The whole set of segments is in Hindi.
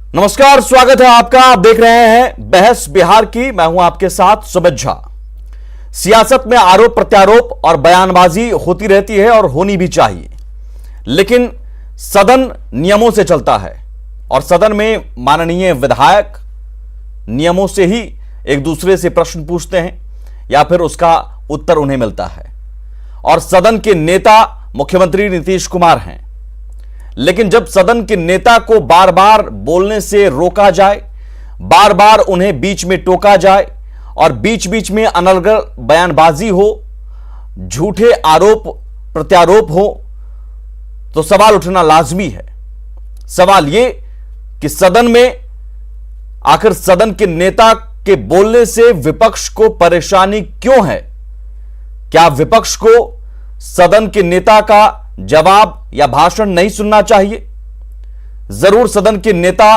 नमस्कार, स्वागत है आपका। आप देख रहे हैं बहस बिहार की। मैं हूं आपके साथ सुमित झा। सियासत में आरोप प्रत्यारोप और बयानबाजी होती रहती है और होनी भी चाहिए, लेकिन सदन नियमों से चलता है और सदन में माननीय विधायक नियमों से ही एक दूसरे से प्रश्न पूछते हैं या फिर उसका उत्तर उन्हें मिलता है। और सदन के नेता मुख्यमंत्री नीतीश कुमार हैं, लेकिन जब सदन के नेता को बार बार बोलने से रोका जाए, बार बार उन्हें बीच में टोका जाए और बीच बीच में अनर्गल बयानबाजी हो, झूठे आरोप प्रत्यारोप हो, तो सवाल उठना लाजमी है। सवाल यह कि सदन में आखिर सदन के नेता के बोलने से विपक्ष को परेशानी क्यों है? क्या विपक्ष को सदन के नेता का जवाब या भाषण नहीं सुनना चाहिए? जरूर सदन के नेता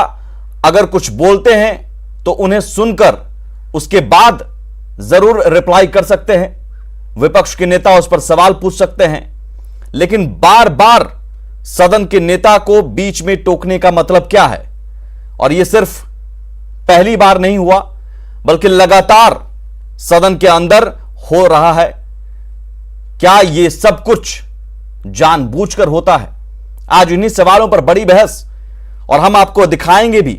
अगर कुछ बोलते हैं तो उन्हें सुनकर उसके बाद जरूर रिप्लाई कर सकते हैं, विपक्ष के नेता उस पर सवाल पूछ सकते हैं, लेकिन बार बार सदन के नेता को बीच में टोकने का मतलब क्या है? और यह सिर्फ पहली बार नहीं हुआ, बल्कि लगातार सदन के अंदर हो रहा है। क्या यह सब कुछ जानबूझकर होता है? आज इन्हीं सवालों पर बड़ी बहस, और हम आपको दिखाएंगे भी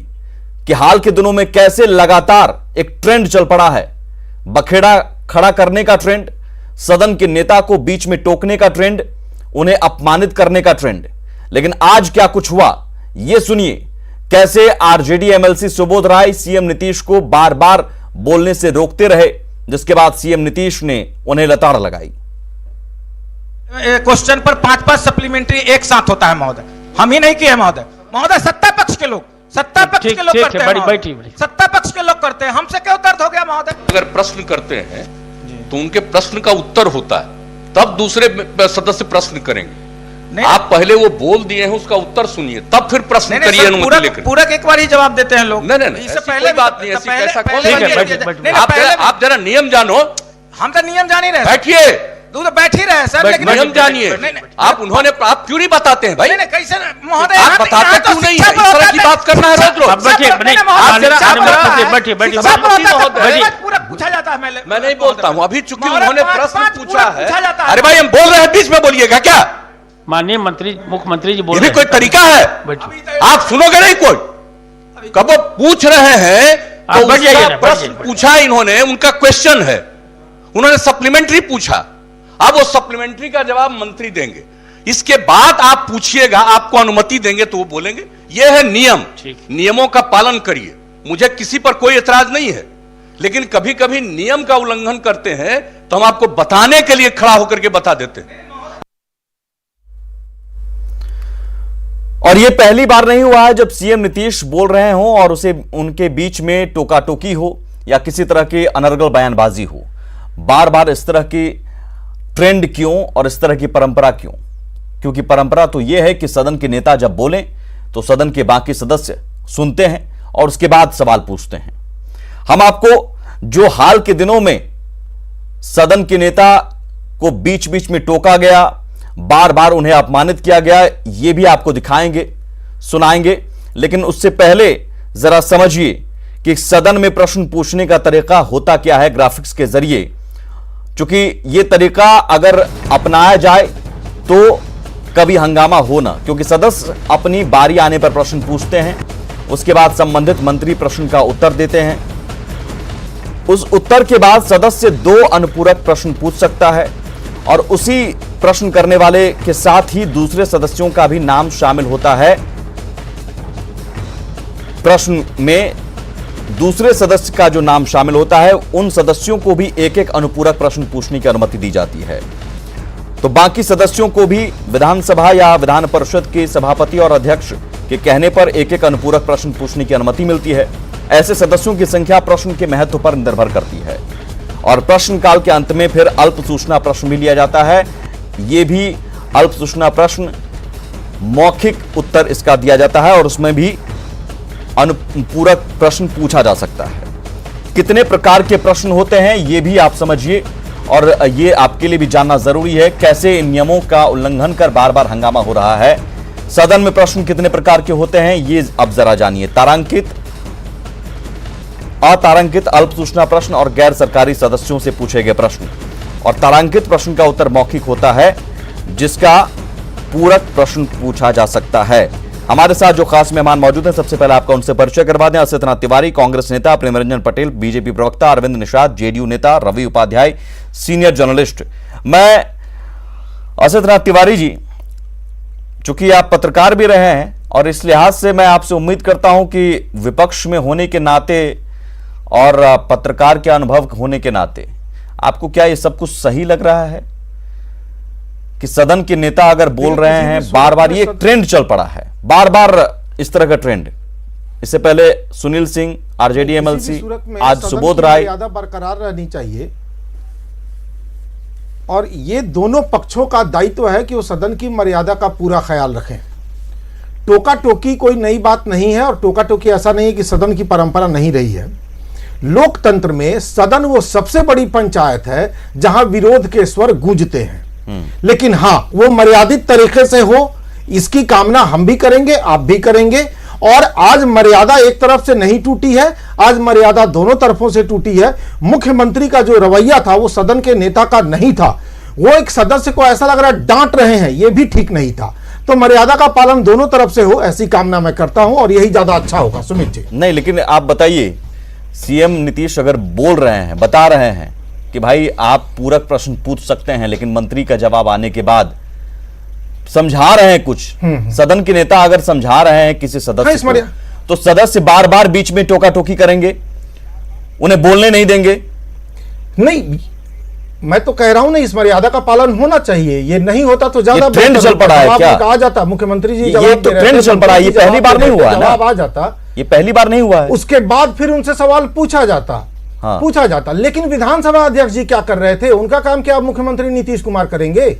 कि हाल के दिनों में कैसे लगातार एक ट्रेंड चल पड़ा है, बखेड़ा खड़ा करने का ट्रेंड, सदन के नेता को बीच में टोकने का ट्रेंड, उन्हें अपमानित करने का ट्रेंड। लेकिन आज क्या कुछ हुआ, यह सुनिए। कैसे RJD MLC Subodh Rai CM Nitish को बार बार बोलने से रोकते रहे, जिसके बाद सीएम नीतीश ने उन्हें लताड़ लगाई। क्वेश्चन पर 5-5 सप्लीमेंट्री एक साथ होता है महोदय। हम ही नहीं किए महोदय। महोदय सत्ता पक्ष के लोग करते हैं, सत्ता पक्ष के लोग करते हैं, हमसे क्यों दर्द हो गया महोदय? अगर प्रश्न करते हैं तो उनके प्रश्न का उत्तर होता है, तब दूसरे सदस्य प्रश्न करेंगे। आप पहले वो बोल दिए हैं, उसका उत्तर सुनिए, तब फिर प्रश्न करिए। पूरक एक बार ही जवाब देते हैं लोग। नहीं, इससे पहले बात नहीं, ऐसी कैसा कौन? आप जरा नियम जानो। हम तो नियम जान ही रहे। बैठिए, तो बैठ ही रहे सर, लेकिन नियम जानिए। आप क्यों नहीं बताते हैं भाई? नहीं कैसे महोदय, आप बताते क्यों नहीं है? इस तरह की बात करना है रोज रोज। पूछा जाता है। मैं नहीं बोलता हूँ अभी, चूंकि उन्होंने प्रश्न पूछा है। अरे भाई, हम बोल रहे हैं, बीच में बोलिएगा क्या? माननीय मुख्यमंत्री जी बोल रहे हैं। कोई तरीका है? आप सुनोगे नहीं कोई? कब वो पूछ रहे हैं तो प्रश्न पूछा इन्होंने, उनका क्वेश्चन है, उन्होंने सप्लीमेंट्री पूछा। अब वो सप्लीमेंट्री का जवाब मंत्री देंगे, इसके बाद आप पूछिएगा, आपको अनुमति देंगे तो वो बोलेंगे। ये है नियम, नियमों का पालन करिए। मुझे किसी पर कोई एतराज नहीं है, लेकिन कभी कभी नियम का उल्लंघन करते हैं तो हम आपको बताने के लिए खड़ा होकर के बता देते हैं। और यह पहली बार नहीं हुआ है जब सीएम नीतीश बोल रहे हो और उसे उनके बीच में टोका टोकी हो या किसी तरह की अनर्गल बयानबाजी हो। बार बार इस तरह की ट्रेंड क्यों और इस तरह की परंपरा क्यों? क्योंकि परंपरा तो यह है कि सदन के नेता जब बोले तो सदन के बाकी सदस्य सुनते हैं और उसके बाद सवाल पूछते हैं। हम आपको जो हाल के दिनों में सदन के नेता को बीच बीच में टोका गया, बार बार उन्हें अपमानित किया गया, यह भी आपको दिखाएंगे, सुनाएंगे। लेकिन उससे पहले जरा समझिए कि सदन में प्रश्न पूछने का तरीका होता क्या है ग्राफिक्स के जरिए। चूंकि यह तरीका अगर अपनाया जाए तो कभी हंगामा हो ना, क्योंकि सदस्य अपनी बारी आने पर प्रश्न पूछते हैं, उसके बाद संबंधित मंत्री प्रश्न का उत्तर देते हैं। उस उत्तर के बाद सदस्य 2 अनुपूरक प्रश्न पूछ सकता है और उसी प्रश्न करने वाले के साथ ही दूसरे सदस्यों का भी नाम शामिल होता है। प्रश्न में दूसरे सदस्य का जो नाम शामिल होता है, उन सदस्यों को भी एक एक अनुपूरक प्रश्न पूछने की अनुमति दी जाती है। तो बाकी सदस्यों को भी विधानसभा या विधान परिषद के सभापति और अध्यक्ष के कहने पर एक एक अनुपूरक प्रश्न पूछने की अनुमति मिलती है। ऐसे सदस्यों की संख्या प्रश्न के महत्व पर निर्भर करती है। और प्रश्नकाल के अंत में फिर अल्प सूचना प्रश्न भी लिया जाता है। यह भी अल्प सूचना प्रश्न, मौखिक उत्तर इसका दिया जाता है और उसमें भी अनुपूरक प्रश्न पूछा जा सकता है। कितने प्रकार के प्रश्न होते हैं यह भी आप समझिए, और ये आपके लिए भी जानना जरूरी है कैसे इन नियमों का उल्लंघन कर बार बार हंगामा हो रहा है। सदन में प्रश्न कितने प्रकार के होते हैं ये अब जरा जानिए। तारांकित, अतारांकित, अल्प सूचना प्रश्न और गैर सरकारी सदस्यों से पूछे गए प्रश्न। और तारांकित प्रश्न का उत्तर मौखिक होता है, जिसका पूरक प्रश्न पूछा जा सकता है। हमारे साथ जो खास मेहमान मौजूद हैं, सबसे पहले आपका उनसे परिचय करवा दें। असितनाथ तिवारी, कांग्रेस नेता, प्रेमरंजन पटेल, बीजेपी प्रवक्ता, अरविंद निषाद, जेडीयू नेता, रवि उपाध्याय, सीनियर जर्नलिस्ट। मैं असितनाथ तिवारी जी, चूंकि आप पत्रकार भी रहे हैं और इस लिहाज से मैं आपसे उम्मीद करता हूं कि विपक्ष में होने के नाते और पत्रकार के अनुभव होने के नाते आपको क्या ये सब कुछ सही लग रहा है कि सदन के नेता अगर बोल रहे हैं बार बार, ये ट्रेंड चल पड़ा है बार बार इस तरह का ट्रेंड। इससे पहले सुनील सिंह, आरजेडी एमएलसी, आज सुबोध राय। मर्यादा बरकरार रहनी चाहिए और ये दोनों पक्षों का दायित्व है कि वो सदन की मर्यादा का पूरा ख्याल रखें। टोका टोकी कोई नई बात नहीं है और टोका टोकी ऐसा नहीं है कि सदन की परंपरा नहीं रही है। लोकतंत्र में सदन वो सबसे बड़ी पंचायत है जहां विरोध के स्वर गूंजते हैं, लेकिन हां, वो मर्यादित तरीके से हो, इसकी कामना हम भी करेंगे, आप भी करेंगे। और आज मर्यादा एक तरफ से नहीं टूटी है, आज मर्यादा दोनों तरफों से टूटी है। मुख्यमंत्री का जो रवैया था वो सदन के नेता का नहीं था, वो एक सदस्य को ऐसा लग रहा है डांट रहे हैं, ये भी ठीक नहीं था। तो मर्यादा का पालन दोनों तरफ से हो, ऐसी कामना मैं करता हूं और यही ज्यादा अच्छा होगा। सुमित जी, नहीं, लेकिन आप बताइए, सीएम नीतीश अगर बोल रहे हैं, बता रहे हैं कि भाई आप पूरक प्रश्न पूछ सकते हैं, लेकिन मंत्री का जवाब आने के बाद समझा रहे हैं कुछ, सदन के नेता अगर समझा रहे हैं किसी सदस्य को, तो सदस्य बार बार बीच में टोका टोकी करेंगे, उन्हें बोलने नहीं देंगे। नहीं, मैं तो कह रहा हूं ना, इस मर्यादा का पालन होना चाहिए। ये नहीं होता तो ज्यादा ट्रेंड चल पड़ा है क्या? आ जाता मुख्यमंत्री जी, ये तो ट्रेंड चल पड़ा है, ये पहली बार नहीं हुआ है ना, आ जाता, ये पहली बार नहीं हुआ है। उसके बाद फिर उनसे सवाल पूछा जाता। हाँ। पूछा जाता। लेकिन विधानसभा अध्यक्ष जी क्या कर रहे थे? उनका काम क्या मुख्यमंत्री नीतीश कुमार करेंगे?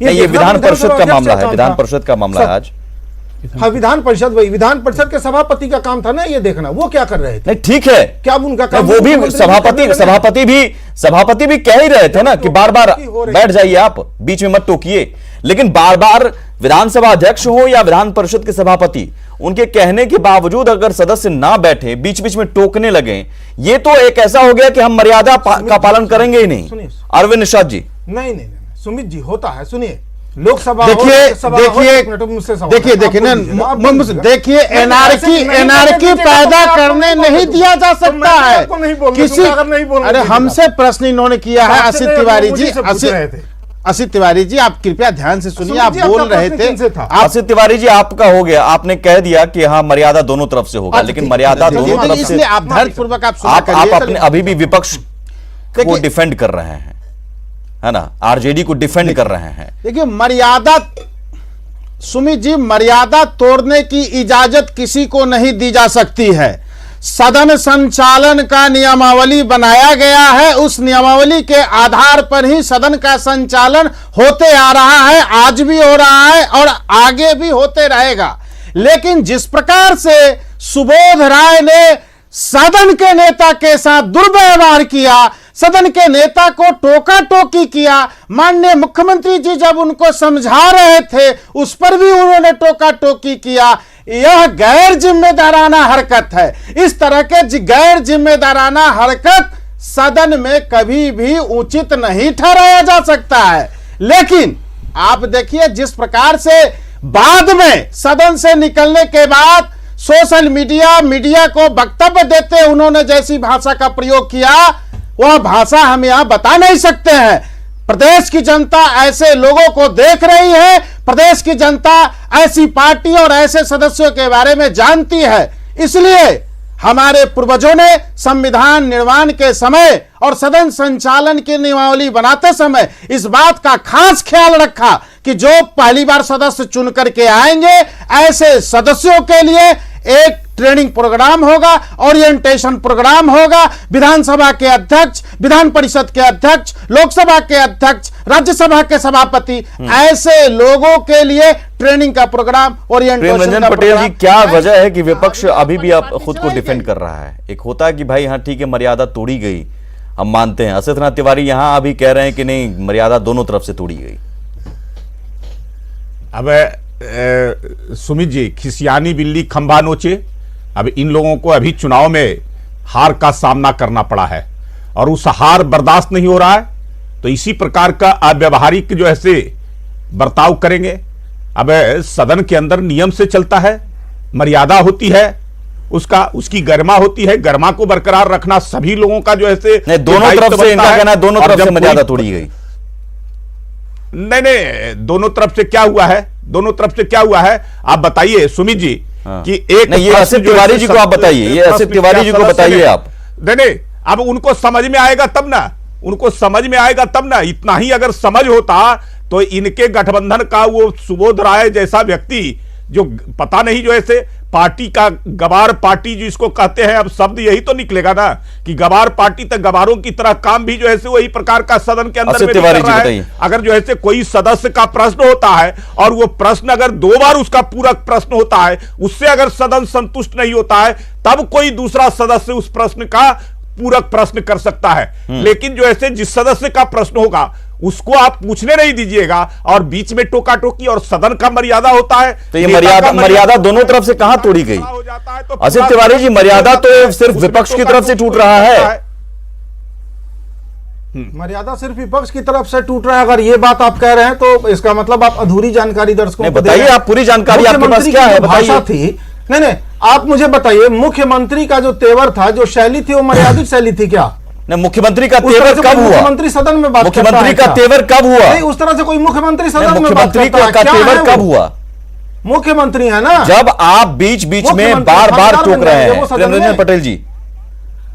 ये विधान परिषद का मामला है, विधान परिषद का मामला है आज। हाँ, विधान परिषद, वही विधान परिषद के सभापति का काम था ना ये देखना, वो क्या कर रहे थे। नहीं, ठीक है, क्या उनका काम? वो भी सभापति भी कह ही रहे थे ना कि बार बार बैठ जाइए, आप बीच में मत टोकिए। लेकिन बार बार विधानसभा अध्यक्ष हो या विधान परिषद के सभापति, उनके कहने के बावजूद अगर सदस्य ना बैठे, बीच बीच में टोकने लगे, ये तो एक ऐसा हो गया कि हम मर्यादा का पालन करेंगे ही नहीं। अरविंद निषाद जी, नहीं, सुमित जी, होता है, सुनिए, लोकसभा देखिए एनआरकी पैदा करने नहीं दिया जा सकता है किसी। अरे हमसे प्रश्न इन्होंने किया है असित तिवारी जी, असित तिवारी जी, आप कृपया ध्यान से सुनिए, आप बोल रहे थे। असित तिवारी जी, आपका हो गया, आपने कह दिया कि हाँ मर्यादा दोनों तरफ से होगा, लेकिन मर्यादा दोनों तरफ से, आप धैर्यपूर्वक आप अपने अभी भी विपक्ष को डिफेंड कर रहे हैं, है ना, आरजेडी को डिफेंड कर रहे हैं। देखिए, मर्यादा, सुमित जी, मर्यादा तोड़ने की इजाजत किसी को नहीं दी जा सकती है। सदन संचालन का नियमावली बनाया गया है, उस नियमावली के आधार पर ही सदन का संचालन होते आ रहा है, आज भी हो रहा है और आगे भी होते रहेगा। लेकिन जिस प्रकार से सुबोध राय ने सदन के नेता के साथ दुर्व्यवहार किया, सदन के नेता को टोका टोकी किया, माननीय मुख्यमंत्री जी जब उनको समझा रहे थे उस पर भी उन्होंने टोका टोकी किया, यह गैर जिम्मेदाराना हरकत है। इस तरह के गैर जिम्मेदाराना हरकत सदन में कभी भी उचित नहीं ठहराया जा सकता है। लेकिन आप देखिए, जिस प्रकार से बाद में सदन से निकलने के बाद सोशल मीडिया को वक्तव्य देते उन्होंने जैसी भाषा का प्रयोग किया, वह भाषा हम यहां बता नहीं सकते हैं। प्रदेश की जनता ऐसे लोगों को देख रही है, प्रदेश की जनता ऐसी पार्टी और ऐसे सदस्यों के बारे में जानती है। इसलिए हमारे पूर्वजों ने संविधान निर्माण के समय और सदन संचालन की नियमावली बनाते समय इस बात का खास ख्याल रखा कि जो पहली बार सदस्य चुन करके आएंगे, ऐसे सदस्यों के लिए एक ट्रेनिंग प्रोग्राम होगा, ओरिएंटेशन प्रोग्राम होगा। विधानसभा के अध्यक्ष, विधान परिषद के अध्यक्ष, लोकसभा के अध्यक्ष, राज्यसभा के सभापति, ऐसे लोगों के लिए ट्रेनिंग का प्रोग्राम, ओरिएंटेशन का प्रेमरंजन पटेल जी, क्या वजह है कि विपक्ष अभी भी आप खुद को डिफेंड कर रहा है? एक होता है कि भाई हाँ ठीक है, मर्यादा तोड़ी गई, हम मानते हैं। असितनाथ तिवारी यहां अभी कह रहे हैं कि नहीं, मर्यादा दोनों तरफ से तोड़ी गई। अब सुमित जी, खिसियानी बिल्ली खंभा नोचे। अब इन लोगों को अभी चुनाव में हार का सामना करना पड़ा है और उस हार बर्दाश्त नहीं हो रहा है, तो इसी प्रकार का अव्यवहारिक जो ऐसे बर्ताव करेंगे। अब सदन के अंदर नियम से चलता है, मर्यादा होती है, उसकी गरिमा होती है। गरिमा को बरकरार रखना सभी लोगों का जो ऐसे दोनों तरफ से इनका कहना है, दोनों तरफ से मर्यादा तोड़ी गई। नहीं, दोनों तरफ से क्या हुआ है? दोनों तरफ से क्या हुआ है आप बताइए सुमित जी। कि एक नहीं, ये असित तिवारी जी को आप बताइए, ये असित तिवारी जी को बताइए आप। नहीं, अब उनको समझ में आएगा तब ना, उनको समझ में आएगा तब ना। इतना ही अगर समझ होता तो इनके गठबंधन का वो सुबोध राय जैसा व्यक्ति, जो पता नहीं जो ऐसे पार्टी का गवार पार्टी जिसको कहते हैं, अब शब्द यही तो निकलेगा ना कि गवार पार्टी, तो गवारों की तरह काम भी जो है वही प्रकार का सदन के अंदर में कर रहा है। अगर जो है कोई सदस्य का प्रश्न होता है और वो प्रश्न अगर 2 बार उसका पूरक प्रश्न होता है, उससे अगर सदन संतुष्ट नहीं होता है, तब कोई दूसरा सदस्य उस प्रश्न का पूरक प्रश्न कर सकता है। लेकिन जो ऐसे जिस सदस्य का प्रश्न होगा उसको आप पूछने नहीं दीजिएगा और बीच में टोका टोकी, और सदन का मर्यादा होता है। तो ये मर्यादा दोनों तरफ से कहां तोड़ी गई? असित तिवारी जी, मर्यादा तो सिर्फ विपक्ष की तरफ से टूट रहा है। मर्यादा सिर्फ विपक्ष की तरफ से टूट रहा है। अगर ये बात आप कह रहे हैं तो इसका मतलब आप अधूरी जानकारी दर्शकों को बताइए। आप पूरी जानकारी आपके पास क्या है भाषा थी? नहीं, आप मुझे बताइए, मुख्यमंत्री का जो तेवर था, जो शैली थी, वो मर्यादित शैली थी क्या? नहीं, मुख्यमंत्री का तेवर कब हुआ? मुख्यमंत्री सदन में बात करता है, मुख्यमंत्री का तेवर कब हुआ? नहीं, उस तरह से कोई मुख्यमंत्री सदन में बात मुख्यमंत्री करता है, का क्या तेवर है कब वो? हुआ? मुख्यमंत्री है ना। जब आप बीच बीच में बार बार टोक रहे हैं प्रेमरंजन पटेल जी,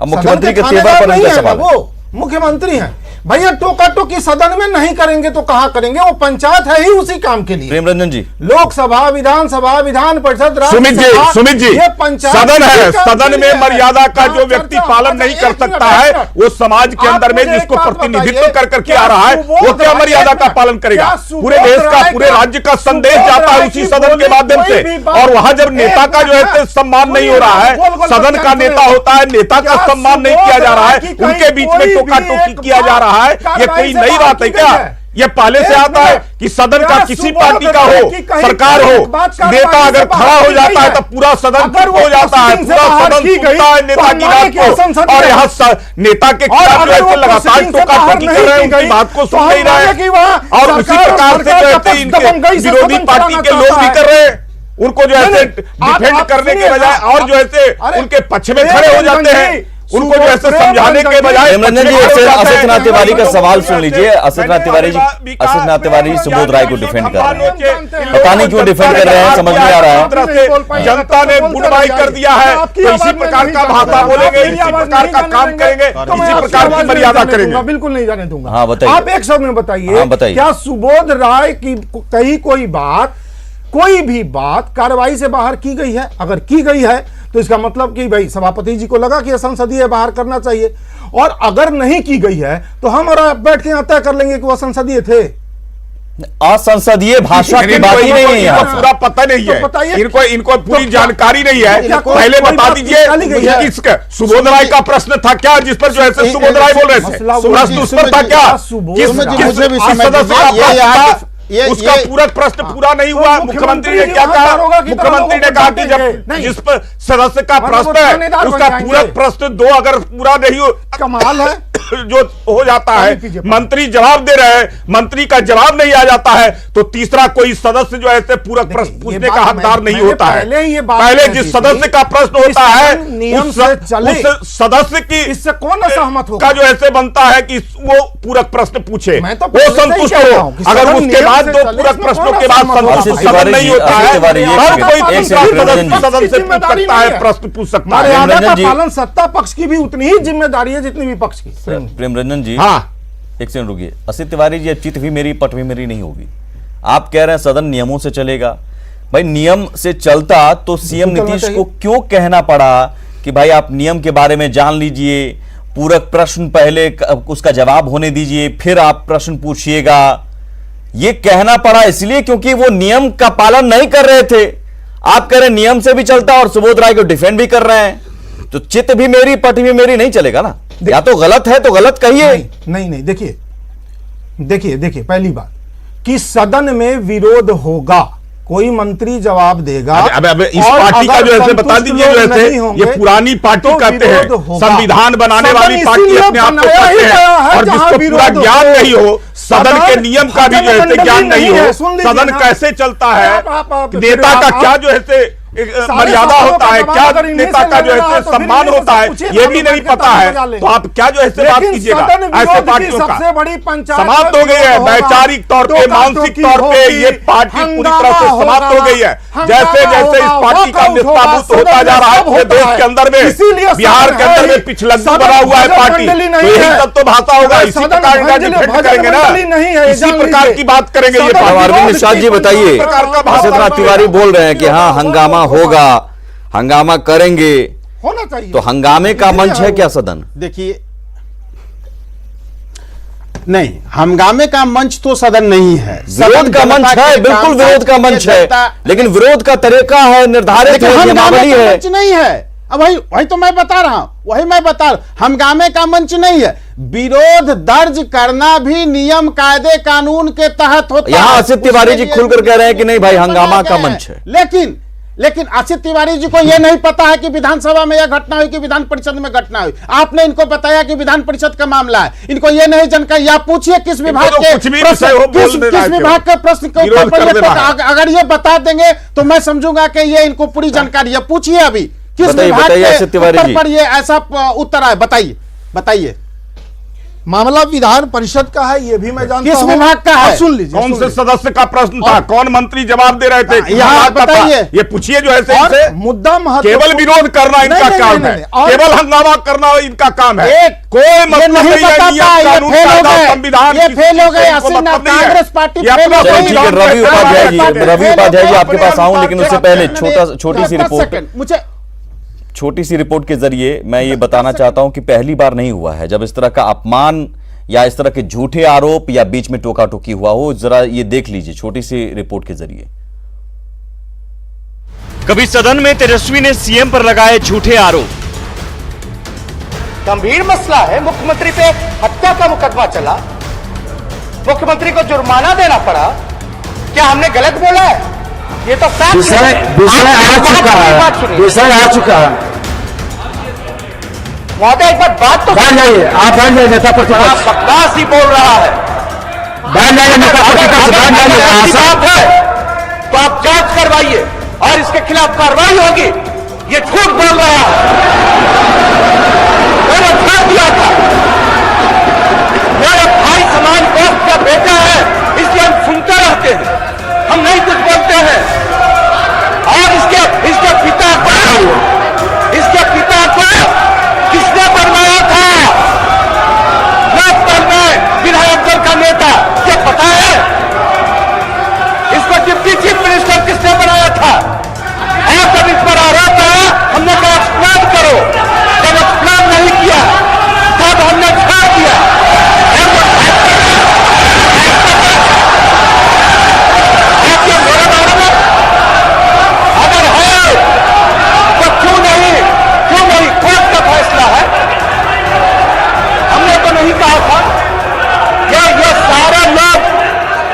अब मुख्यमंत्री के तेवर पर इनका सवाल है। वो मुख्यमंत्री हैं भैया, टोका टोकी सदन में नहीं करेंगे तो कहां करेंगे? वो पंचायत है ही उसी काम के लिए। प्रेमरंजन जी, लोकसभा, विधानसभा, विधान परिषद, सुमित जी, ये पंचायत सदन है, सदन में मर्यादा का जो व्यक्ति पालन नहीं कर सकता है, वो समाज के अंदर में जिसको प्रतिनिधित्व कर करके आ रहा है, वो क्या मर्यादा का पालन करेगा? पूरे देश का, पूरे राज्य का संदेश जाता है उसी सदन के माध्यम से। और वहां जब नेता का जो है सम्मान नहीं हो रहा है, सदन का नेता होता है, नेता का सम्मान नहीं किया जा रहा है, उनके बीच में टोका टोकी किया जा रहा है, ये कोई नई बात है क्या? ये पहले से आता है कि सदन का किसी पार्टी का हो, सरकार हो, नेता अगर खड़ा हो जाता है तो पूरा सदन चुप हो जाता है, पूरा सदन सुनता है नेता की बात को। और यहाँ नेता के खिलाफ जो लगातार टोका टोकी कर रहे हैं, उनकी बात को सुन नहीं रहे, और उसी प्रकार से जो है इनके विरोधी पार्टी के लोग भी कर रहे हैं, उनको जो ऐसे डिफेंड करने के बजाय और जो ऐसे उनके पक्ष में खड़े हो जाते हैं, उनको जो ऐसे समझाने के बजाय। प्रेमरंजन जी, असित नाथ तिवारी का सवाल सुन लीजिए। असित नाथ तिवारी सुबोध राय को डिफेंड कर रहे हैं, पता नहीं क्यों डिफेंड कर रहे हैं, समझ नहीं आ रहा है। जनता ने गुड बाय कर दिया है, तो इसी प्रकार का भाषा बोलेंगे, इसी प्रकार का काम करेंगे, इसी प्रकार की मर्यादा करेंगे। बिल्कुल नहीं जाने दूंगा। हाँ बताइए, आप एक शब्द में बताइए, क्या सुबोध राय की कही कोई भी बात कार्रवाई से बाहर की गई है? अगर की गई है तो इसका मतलब कि भाई सभापति जी को लगा कि संसदीय बाहर करना चाहिए, और अगर नहीं की गई है तो हम और आप बैठ के यहां तय कर लेंगे कि वह संसदीय थे। असंसदीय भाषा की बात ही नहीं है, इनको पूरा पता नहीं है, इनको पूरी जानकारी नहीं है। पहले बता दीजिए, सुबोध राय का प्रश्न था क्या जिस पर जो है सुबोध राय बोल रहे थे? प्रश्न उस पर था क्या? उसका पूरा प्रश्न पूरा नहीं हुआ। मुख्यमंत्री ने क्या कहा? मुख्यमंत्री ने कहा कि जब जिस पर सदस्य का प्रश्न है उसका पूरा प्रश्न 2 अगर पूरा नहीं हो, कमाल है जो हो जाता है, मंत्री जवाब दे रहे हैं, मंत्री का जवाब नहीं आ जाता है, तो तीसरा कोई सदस्य जो है पूरक प्रश्न पूछने का हकदार नहीं होता है। पहले जिस सदस्य का प्रश्न होता है उस सदस्य की इससे कौन असहमत होगा का जो ऐसे बनता है कि वो पूरक प्रश्न पूछे, वो संतुष्ट हो। अगर उसके बाद 2 पूरक प्रश्नों के बाद संतुष्ट सदन नहीं होता है, तब कोई सदन से पूछ सकता है, प्रश्न पूछ सकता है। मर्यादा का पालन सत्ता पक्ष की भी उतनी ही जिम्मेदारी है जितनी विपक्ष की। प्रेमरंजन जी, हाँ एक सेकंड रुकिए। असित तिवारी जी, चित भी मेरी पट भी मेरी नहीं होगी। आप कह रहे हैं सदन नियमों से चलेगा। भाई नियम से चलता तो सीएम नीतीश को क्यों कहना पड़ा कि भाई आप नियम के बारे में जान लीजिए, पूरक प्रश्न पहले उसका जवाब होने दीजिए, फिर आप प्रश्न पूछिएगा। ये कहना पड़ा इसलिए क्योंकि वो नियम का पालन नहीं कर रहे थे। आप कह रहे हैं नियम से भी चलता और सुबोध राय को डिफेंड भी कर रहे हैं, तो चित भी मेरी पट भी मेरी नहीं चलेगा ना। या तो गलत है तो गलत कहिए। नहीं, देखिए पहली बात कि सदन में विरोध होगा, कोई मंत्री जवाब देगा। अब इस पार्टी का जो है बता दीजिए, जो है ये पुरानी पार्टी कहते हैं, संविधान बनाने वाली पार्टी अपने आप को कहते हैं, और जिसको पूरा ज्ञान नहीं हो, सदन के नियम का भी जो है ज्ञान नहीं हो, सदन कैसे चलता है, नेता का क्या जो है मर्यादा होता है, क्या नेता का जो है सम्मान होता है, ये भी नहीं पता है, तो आप क्या जो है बात कीजिएगा। ऐसे पार्टियों का समाप्त हो गई है वैचारिक तौर पे, मानसिक तौर पे ये पार्टी पूरी तरह से समाप्त हो गई है। जैसे जैसे इस पार्टी का निस्ताभूत होता जा रहा है पूरे देश के अंदर में, बिहार के अंदर में पिछलग्गू बना हुआ है पार्टी, तो यही तब तो भाषा होगा, इसी प्रकार का डिफेंड करेंगे ना, इसी प्रकार की बात करेंगे। ये अरविंद निषाद जी बताइए, हर्षद तिवारी बोल रहे हैं कि हाँ हंगामा होगा, हंगामा करेंगे, होना चाहिए, तो हंगामे का मंच है क्या सदन? देखिए, नहीं, हंगामे का मंच तो सदन नहीं है, विरोध का मंच है, बिल्कुल विरोध का मंच है, लेकिन विरोध का तरीका है, निर्धारित है, नियमावली है, मंच नहीं है। अब वही तो मैं बता रहा हूं, हंगामे का मंच नहीं है। विरोध दर्ज करना भी नियम कायदे कानून के तहत होता है। यहां असित तिवारी जी खुलकर कह रहे हैं कि नहीं भाई हंगामा का मंच है, लेकिन असित तिवारी जी को यह नहीं पता है कि विधानसभा में यह घटना हुई कि विधान परिषद में घटना हुई। आपने इनको बताया कि विधान परिषद का मामला है, इनको यह नहीं जानकारी। आप पूछिए किस विभाग के प्रश्न के ऊपर, अगर ये बता देंगे तो मैं समझूंगा कि ये इनको पूरी जानकारी है। पूछिए अभी किस विभाग के ऊपर पर ये ऐसा उत्तर आए, बताइए। मामला विधान परिषद का है, ये भी मैं जानता हूं। किस विभाग का है? सुन लीजिए, कौन से सदस्य का प्रश्न था, कौन मंत्री जवाब दे रहे थे, यहाँ बताइए, ये पूछिए जो है मुद्दा केवल विरोध करना इनका काम है, केवल हंगामा करना इनका काम है, कोई मतलब नहीं है, संविधान ये फेल हो गए, कांग्रेस पार्टी फेल हो गई। रवि उपाध्याय जी आपके पास आऊं, लेकिन उससे पहले छोटी सी रिपोर्ट, छोटी सी रिपोर्ट के जरिए मैं ये बताना चाहता हूं कि पहली बार नहीं हुआ है जब इस तरह का अपमान या इस तरह के झूठे आरोप या बीच में टोका टोकी हुआ हो। जरा ये देख लीजिए छोटी सी रिपोर्ट के जरिए। कभी सदन में तेजस्वी ने सीएम पर लगाए झूठे आरोप। गंभीर मसला है, मुख्यमंत्री पे हत्या का मुकदमा चला, मुख्यमंत्री को जुर्माना देना पड़ा, क्या हमने गलत बोला है? ये तो दूसरा आ चुका है। महोदय एक बात तो बैठ जाइए, आप बैठ जाइए, नेता प्रतिपक्ष बकवास ही बोल रहा है। बैठ जाइए, नेता प्रतिपक्ष बैठ जाइए, तो आप जांच करवाइए और इसके खिलाफ कार्रवाई होगी। ये झूठ बोल रहा है, मैंने छोड़ दिया था, मेरे भाई समान दोस्त का बेटा है, इसलिए हम सुनते रहते हैं, हम नहीं कुछ बोलते हैं। और इसके पिता को किसने बनवाया था लोकदल में विधायक दल का नेता, क्या पता है? इसको डिप्टी चीफ मिनिस्टर किसने बनाया था? और जब इस पर आरोप आया हमने कहा एक्सप्लेन करो, जब एक्सप्लेन नहीं किया तब हमने छोड़ दिया। अगर है तो क्यों नहीं, कोर्ट का फैसला है, हमने तो नहीं कहा था।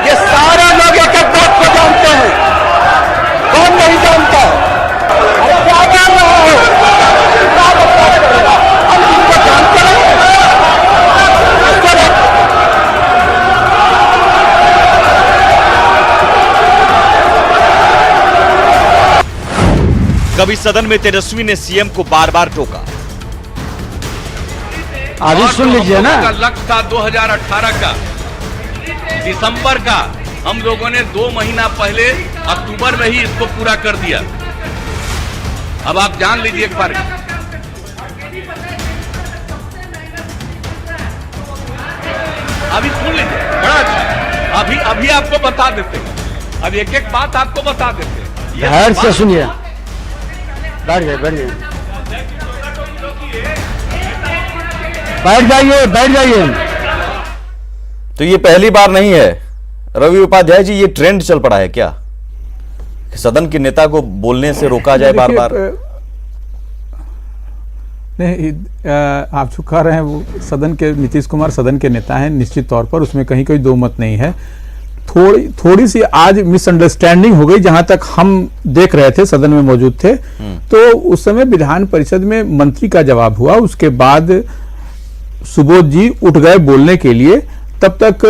ये सारे लोग एक एक बात को जानते हैं, कौन नहीं जानता है? अरे क्या जान रहा हो, हम इनको जानते नहीं। कभी सदन में तेजस्वी ने सीएम को बार बार टोका। अभी सुन लीजिए ना, लक्ष्य था 2018 का दिसंबर का, हम लोगों ने 2 महीना पहले अक्टूबर में ही इसको पूरा कर दिया। अब आप जान लीजिए एक बार, अभी सुन लीजिए, बड़ा अच्छा, अभी आपको बता देते हैं, अब एक एक बात आपको बता देते हैं। ध्यान से सुनिए, बैठ जाइए, बैठ जाइए। तो ये पहली बार नहीं है रवि उपाध्याय जी, ये ट्रेंड चल पड़ा है क्या कि सदन के नेता को बोलने से रोका जाए बार बार? नहीं, आप जो कह रहे हैं वो सदन के, नीतीश कुमार सदन के नेता हैं निश्चित तौर पर, उसमें कहीं कोई दो मत नहीं है। थोड़ी सी आज मिसअंडरस्टैंडिंग हो गई, जहां तक हम देख रहे थे, सदन में मौजूद थे। तो उस समय विधान परिषद में मंत्री का जवाब हुआ, उसके बाद सुबोध जी उठ गए बोलने के लिए। तब तक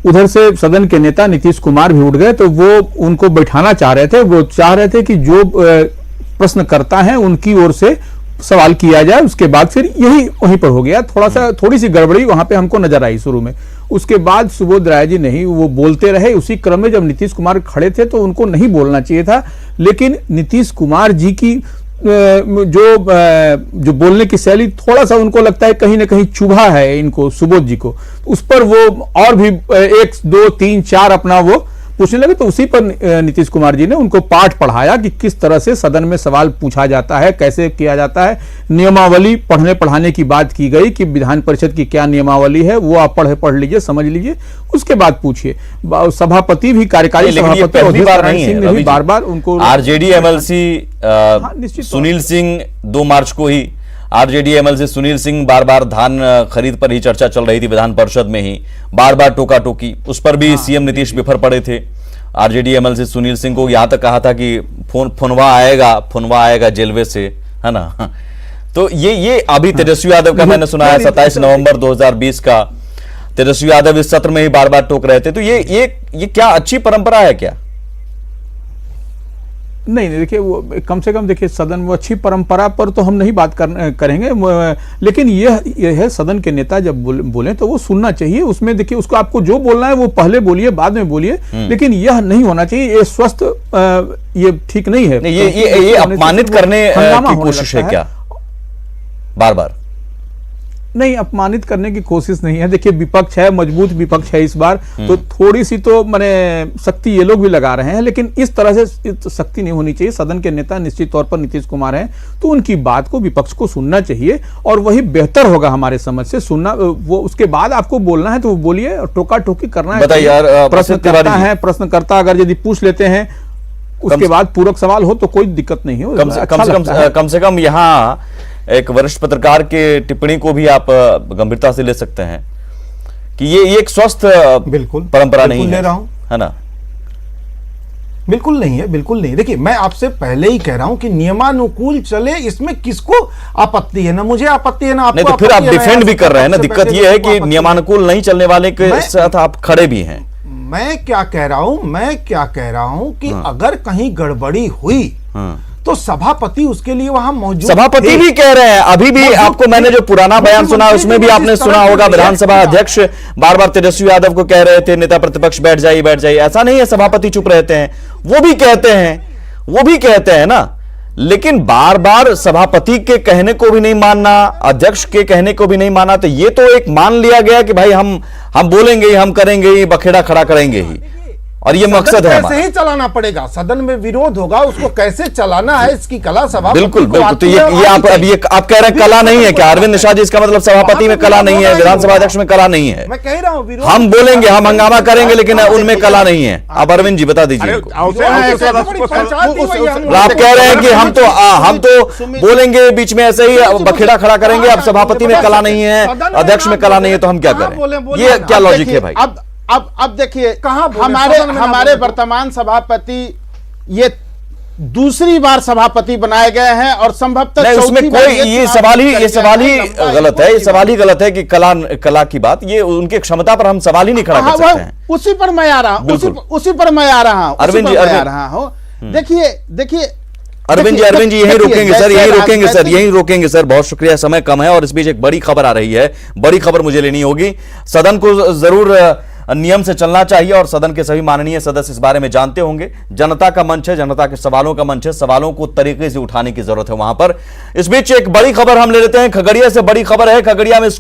उधर से सदन के नेता नीतीश कुमार भी उठ गए, तो वो उनको बैठाना चाह रहे थे। वो चाह रहे थे कि जो प्रश्न करता है उनकी ओर से सवाल किया जाए। उसके बाद फिर यही वहीं पर हो गया, थोड़ी सी गड़बड़ी वहां पे हमको नजर आई शुरू में। उसके बाद सुबोध राय जी नहीं, वो बोलते रहे। उसी क्रम में जब नीतीश कुमार खड़े थे तो उनको नहीं बोलना चाहिए था, लेकिन नीतीश कुमार जी की जो बोलने की शैली थोड़ा सा उनको लगता है कहीं ना कहीं चुभा है इनको, सुबोध जी को। उस पर वो और भी 1, 2, 3, 4 अपना वो पूछने लगे। तो उसी पर नीतीश कुमार जी ने उनको पाठ पढ़ाया कि किस तरह से सदन में सवाल पूछा जाता है, कैसे किया जाता है। नियमावली पढ़ाने की बात की गई कि विधान परिषद की क्या नियमावली है, वो आप पढ़ लीजिए, समझ लीजिए, उसके बाद पूछिए। सभापति भी, कार्यकारी सभापति बार बार उनको आरजेडी एमएलसी सुनील सिंह 2 मार्च को ही आरजेडी एमएलसी सुनील सिंह बार बार धान खरीद पर ही चर्चा चल रही थी विधान परिषद में ही, बार बार टोका टोकी, उस पर भी सीएम नीतीश बिफर पड़े थे। आरजेडी एमएलसी सुनील सिंह को यहां तक कहा था कि फुनवा आएगा जेलवे से, है ना। तो ये अभी तेजस्वी यादव का मैंने सुना है 27 नवंबर 2020 का, तेजस्वी यादव इस सत्र में ही बार बार टोक रहे थे। तो ये क्या अच्छी परंपरा है क्या? नहीं, देखिए वो कम से कम देखिए सदन में अच्छी परंपरा पर तो हम नहीं बात करेंगे, लेकिन यह है सदन के नेता जब बोले तो वो सुनना चाहिए। उसमें देखिए उसको आपको जो बोलना है वो पहले बोलिए, बाद में बोलिए, लेकिन यह नहीं होना चाहिए। ये स्वस्थ, ये ठीक नहीं है। ये अपमानित करने की कोशिश है क्या बार बार? नहीं, अपमानित करने की कोशिश नहीं है। देखिए विपक्ष है, मजबूत विपक्ष है इस बार, तो थोड़ी सी तो माने शक्ति ये लोग भी लगा रहे हैं, लेकिन इस तरह से शक्ति नहीं होनी चाहिए। सदन के नेता निश्चित तौर पर नीतीश कुमार हैं, तो उनकी बात को विपक्ष को सुनना चाहिए और वही बेहतर होगा हमारे समझ से सुनना। वो उसके बाद आपको बोलना है तो वो बोलिए, टोका टोकी करना है। बताइए यार, प्रश्नकर्ता अगर यदि पूछ लेते हैं उसके बाद पूरक सवाल हो तो कोई दिक्कत नहीं हो। कम से कम यहाँ एक वरिष्ठ पत्रकार के टिप्पणी को भी आप गंभीरता से ले सकते हैं कि ये एक स्वस्थ बिल्कुल परंपरा नहीं ले रहा हूं, है ना। बिल्कुल नहीं है, बिल्कुल नहीं। देखिए मैं आपसे पहले ही कह रहा हूं कि नियमानुकूल चले, इसमें किसको आपत्ति है? ना मुझे आपत्ति है, ना आपको। नहीं तो फिर आप डिफेंड भी कर रहे हैं ना। दिक्कत ये है कि नियमानुकूल नहीं चलने वाले के साथ आप खड़े भी हैं। मैं क्या कह रहा हूं कि अगर कहीं गड़बड़ी हुई तो सभापति उसके लिए वहां मौजूद। सभापति भी कह रहे हैं, अभी भी आपको मैंने जो पुराना बयान सुना उसमें भी आपने सुना होगा, विधानसभा अध्यक्ष बार बार तेजस्वी यादव को कह रहे थे नेता प्रतिपक्ष बैठ जाइए। ऐसा नहीं है सभापति चुप रहते हैं, वो भी कहते हैं ना। लेकिन बार बार सभापति के कहने को भी नहीं मानना, अध्यक्ष के कहने को भी नहीं माना, तो ये तो एक मान लिया गया कि भाई हम बोलेंगे ही, हम करेंगे ही, बखेड़ा खड़ा करेंगे ही, और ये मकसद है हमारा। कैसे ही चलाना पड़ेगा, सदन में विरोध होगा, उसको कैसे चलाना है इसकी कला सभा। बिल्कुल। तो ये आप कह रहे हैं कला नहीं है क्या अरविंद निषाद जी? इसका मतलब सभापति में कला नहीं है, विधानसभा अध्यक्ष में कला नहीं है। मैं कह रहा हूं हम बोलेंगे, हम हंगामा करेंगे, लेकिन उनमें कला नहीं है। अब अरविंद जी बता दीजिए। आप कह रहे हैं कि हम तो बोलेंगे बीच में ऐसे ही बखेड़ा खड़ा करेंगे, अब सभापति में कला नहीं है, अध्यक्ष में कला नहीं है, तो हम क्या करें? ये क्या लॉजिक है भाई? अब देखिए हमारे वर्तमान सभापति ये दूसरी बार सभापति बनाए गए हैं और संभवतः उसमें कोई ये सवाल ही गलत है। ये सवाल ही गलत है कि कला की बात, ये उनकी क्षमता पर हम सवाल ही नहीं खड़ा कर सकते हैं। उसी पर मैं आ रहा हूं, उसी पर मैं आ रहा हूं, अरविंद जी देखिए अरविंद जी यहीं रोकेंगे सर, बहुत शुक्रिया, समय कम है और इस बीच एक बड़ी खबर आ रही है। बड़ी खबर मुझे लेनी होगी। सदन को जरूर नियम से चलना चाहिए और सदन के सभी माननीय सदस्य इस बारे में जानते होंगे। जनता का मंच है, जनता के सवालों का मंच है, सवालों को तरीके से उठाने की जरूरत है वहां पर। इस बीच एक बड़ी खबर हम ले लेते हैं। खगड़िया से बड़ी खबर है। खगड़िया में